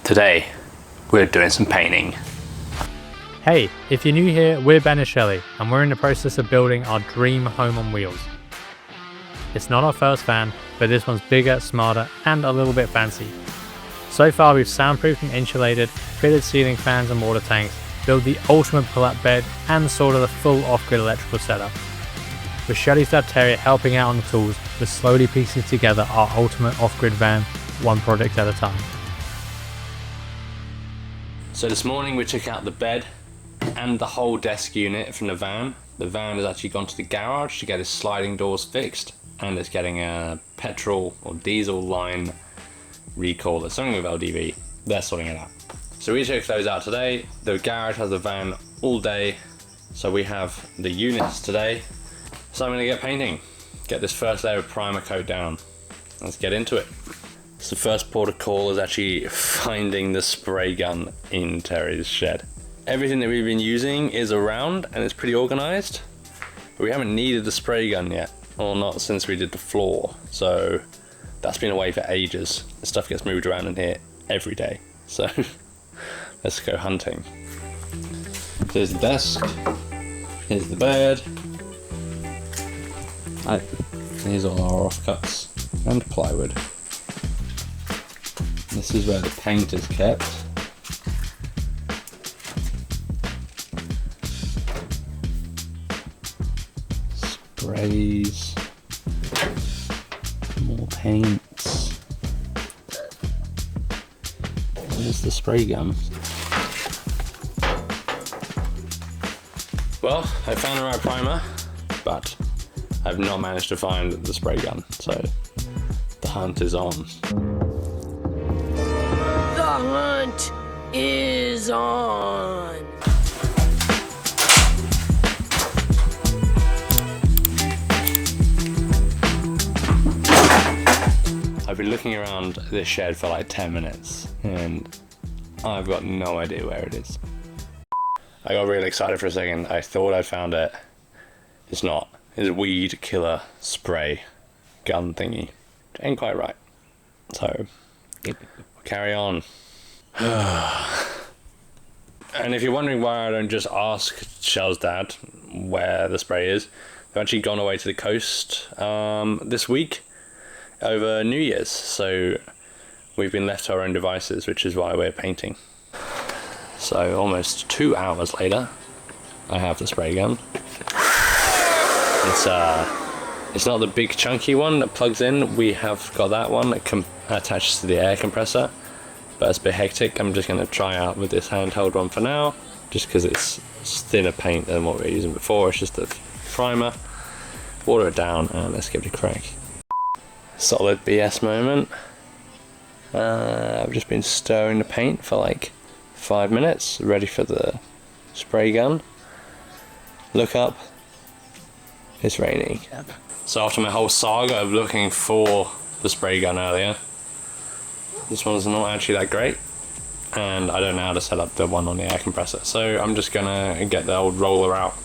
Today, we're doing some painting. Hey, if you're new here, we're Ben and Shelley, and we're in the process of building our dream home on wheels. It's not our first van, but this one's bigger, smarter, and a little bit fancy. So far we've soundproofed and insulated, fitted ceiling fans and water tanks, built the ultimate pull-up bed, and sort of the full off-grid electrical setup. With Shelley's dad Terry helping out on the tools, we're slowly piecing together our ultimate off-grid van, one project at a time. So this morning we took out the bed and the whole desk unit from the van. The van has actually gone to the garage to get its sliding doors fixed, and it's getting a petrol or diesel line recall. There's something with LDV. They're sorting it out. So we took those out today. The garage has the van all day, so we have the units today. So I'm going to get painting. Get this first layer of primer coat down. Let's get into it. So the first port of call is actually finding the spray gun in Terry's shed. Everything that we've been using is around and it's pretty organized, but we haven't needed the spray gun yet, or not since we did the floor. So that's been away for ages. The stuff gets moved around in here every day. So let's go hunting. Here's the desk. Here's the bed. Here's all our offcuts and plywood. This is where the paint is kept. Sprays. More paints. Where's the spray gun? Well, I found the right primer, but I've not managed to find the spray gun, so the hunt is on. The hunt is on. I've been looking around this shed for like 10 minutes and I've got no idea where it is. I got really excited for a second. I thought I'd found it. It's not. It's a weed killer spray gun thingy. It ain't quite right. So we'll carry on. And if you're wondering why I don't just ask Shell's dad where the spray is, they've actually gone away to the coast this week over New Year's, so we've been left to our own devices, which is why we're painting. So almost 2 hours later, I have the spray gun. It's not the big chunky one that plugs in. We have got that one that attaches to the air compressor, but it's a bit hectic. I'm just going to try out with this handheld one for now, just because it's thinner paint than what we were using before. It's just a primer. Water it down and let's give it a crack. Solid BS moment. I've just been stirring the paint for like 5 minutes, ready for the spray gun. Look up. It's raining. So after my whole saga of looking for the spray gun earlier, this one's not actually that great, and I don't know how to set up the one on the air compressor, so I'm just gonna get the old roller out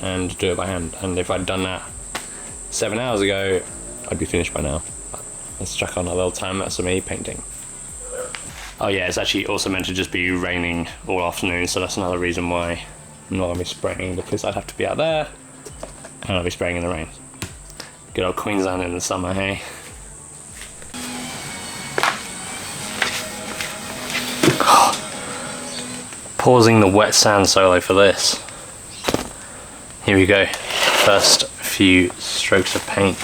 and do it by hand. And if I'd done that 7 hours ago, I'd be finished by now. Let's chuck on a little time lapse of me painting. Oh yeah, it's actually also meant to just be raining all afternoon, so that's another reason why I'm not gonna be spraying, because I'd have to be out there and I'll be spraying in the rain. Good old Queensland in the summer, hey? Pausing the wet sand solo for this. Here we go. First few strokes of paint.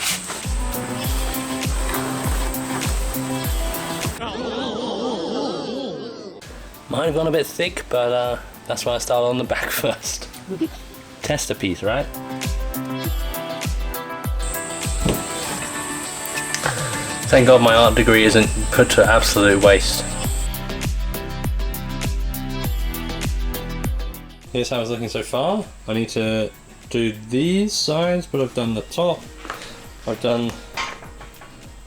Might have gone a bit thick, but that's why I started on the back first. Tester piece, right? Thank God my art degree isn't put to absolute waste. Here's how it's looking so far. I need to do these sides, but I've done the top. I've done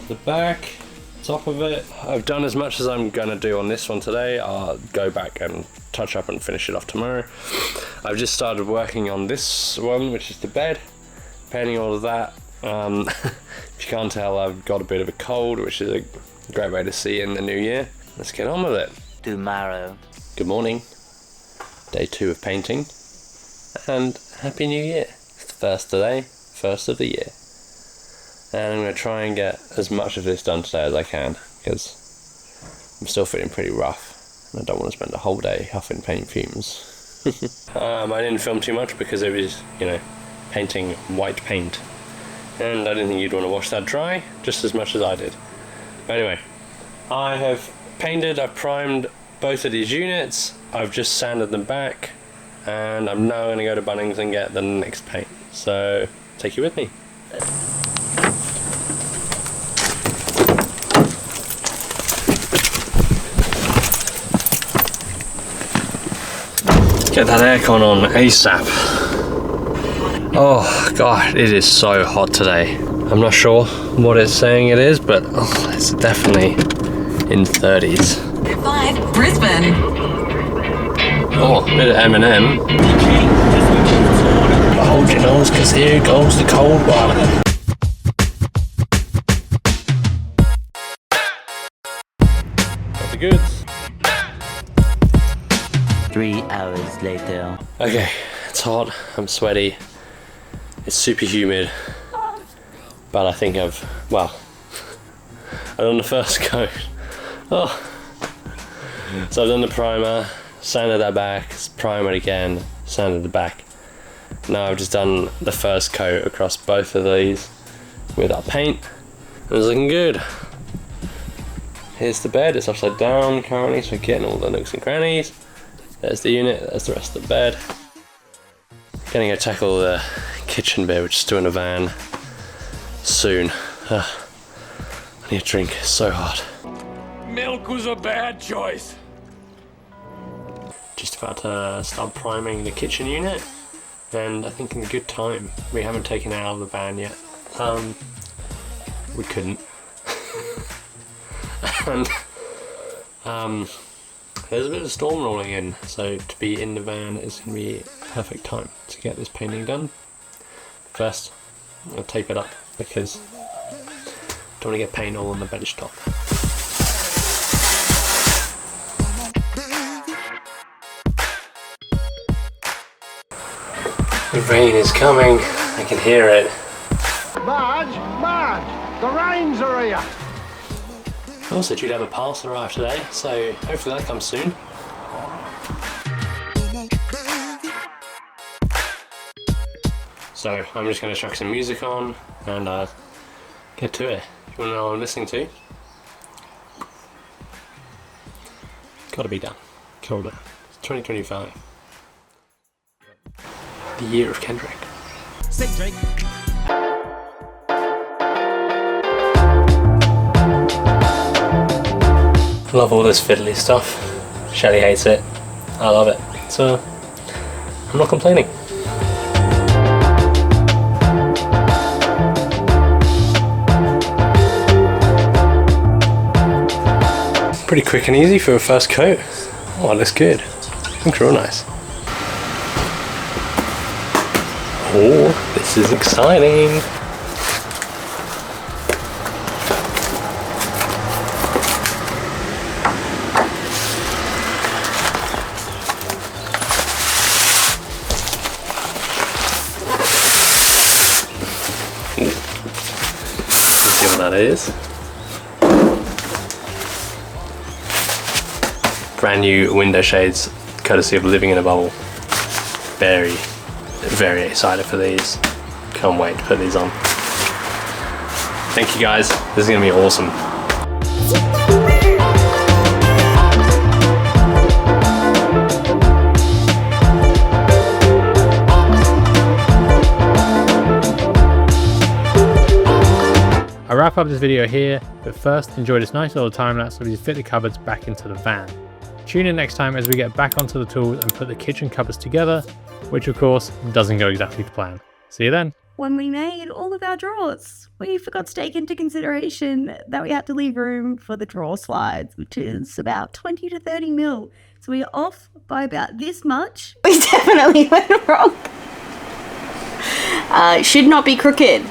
the back, top of it. I've done as much as I'm gonna do on this one today. I'll go back and touch up and finish it off tomorrow. I've just started working on this one, which is the bed, painting all of that. If you can't tell, I've got a bit of a cold, which is a great way to see in the new year. let's get on with it. Tomorrow. Good morning. Day 2 of painting. And Happy New Year. It's the first today, first of the year. And I'm going to try and get as much of this done today as I can, because I'm still feeling pretty rough. And I don't want to spend the whole day huffing paint fumes. I didn't film too much because it was, painting white paint. And I didn't think you'd want to wash that dry just as much as I did. But anyway, I have painted, I've primed both of these units. I've just sanded them back. And I'm now going to go to Bunnings and get the next paint. So, take you with me. Get that aircon on ASAP. Oh god, it is so hot today. I'm not sure what it's saying it is, but it's definitely in 30s. 5 Brisbane. Oh, a bit of M&M. Hold your nose, because here goes the cold one. Got the goods. 3 hours later. Okay, it's hot, I'm sweaty, it's super humid, but I think I've done the first coat. Oh. So I've done the primer, sanded that back, primed it again, sanded it back. Now I've just done the first coat across both of these with our paint, and it's looking good. Here's the bed, it's upside down currently, so we're getting all the nooks and crannies. There's the unit, there's the rest of the bed. Gonna go tackle the kitchen bit, which is still in the van soon. I need a drink, it's so hot. Milk was a bad choice. Just about to start priming the kitchen unit, and I think in good time. We haven't taken it out of the van yet. We couldn't. And there's a bit of storm rolling in, so to be in the van is going to be perfect time to get this painting done. First, I'll tape it up because I don't want to get paint all on the bench top. The rain is coming, I can hear it. Marge, the rains are here. Also, due to have a parcel arrive today, so hopefully that comes soon. So I'm just going to chuck some music on and get to it. If you want to know what I'm listening to, gotta be done. Cold. It's 2025. The year of Kendrick. Say Drake. Love all this fiddly stuff. Shelly hates it. I love it. So I'm not complaining. Pretty quick and easy for a first coat. Oh, it looks good. Looks real nice. Oh, this is exciting. See what that is. Brand new window shades, courtesy of Living in a Bubble. Very, very excited for these. Can't wait to put these on. Thank you guys, this is gonna be awesome. I wrap up this video here, but first enjoy this nice little time lapse as we fit the cupboards back into the van. Tune in next time as we get back onto the tools and put the kitchen cupboards together, which of course doesn't go exactly to plan. See you then. When we made all of our drawers, we forgot to take into consideration that we had to leave room for the drawer slides, which is about 20 to 30 mil. So we are off by about this much. We definitely went wrong. Should not be crooked.